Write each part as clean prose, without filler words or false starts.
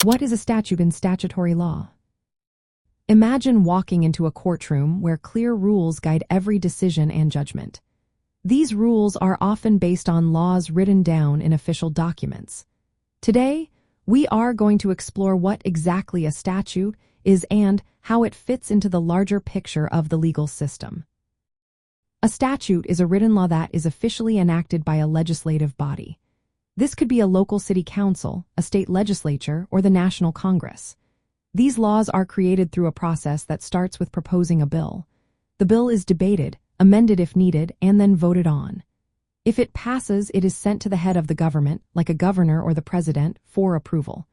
What is a statute in statutory law? Imagine walking into a courtroom where clear rules guide every decision and judgment. These rules are often based on laws written down in official documents. Today, we are going to explore what exactly a statute is and how it fits into the larger picture of the legal system. A statute is a written law that is officially enacted by a legislative body. This could be a local city council, a state legislature, or the National Congress. These laws are created through a process that starts with proposing a bill. The bill is debated, amended if needed, and then voted on. If it passes, it is sent to the head of the government, like a governor or the president, for approval.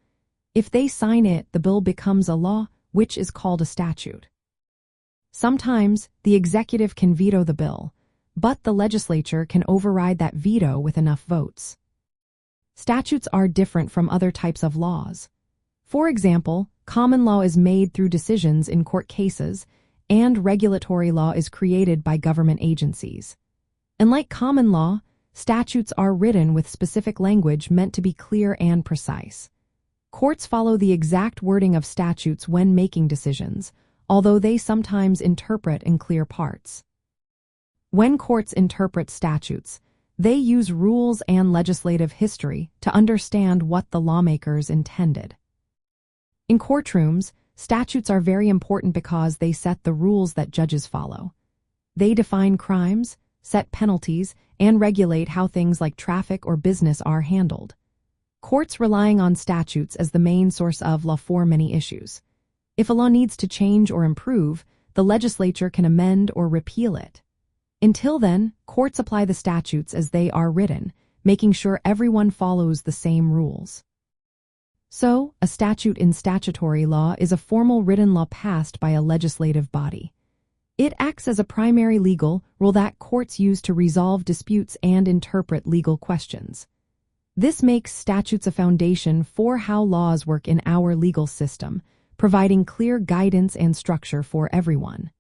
If they sign it, the bill becomes a law, which is called a statute. Sometimes, the executive can veto the bill, but the legislature can override that veto with enough votes. Statutes are different from other types of laws. For example, common law is made through decisions in court cases, and regulatory law is created by government agencies. Unlike common law, statutes are written with specific language meant to be clear and precise. Courts follow the exact wording of statutes when making decisions, although they sometimes interpret in clear parts. When courts interpret statutes, they use rules and legislative history to understand what the lawmakers intended. In courtrooms, statutes are very important because they set the rules that judges follow. They define crimes, set penalties, and regulate how things like traffic or business are handled. Courts relying on statutes as the main source of law for many issues. If a law needs to change or improve, the legislature can amend or repeal it. Until then, courts apply the statutes as they are written, making sure everyone follows the same rules. So, a statute in statutory law is a formal written law passed by a legislative body. It acts as a primary legal rule that courts use to resolve disputes and interpret legal questions. This makes statutes a foundation for how laws work in our legal system, providing clear guidance and structure for everyone.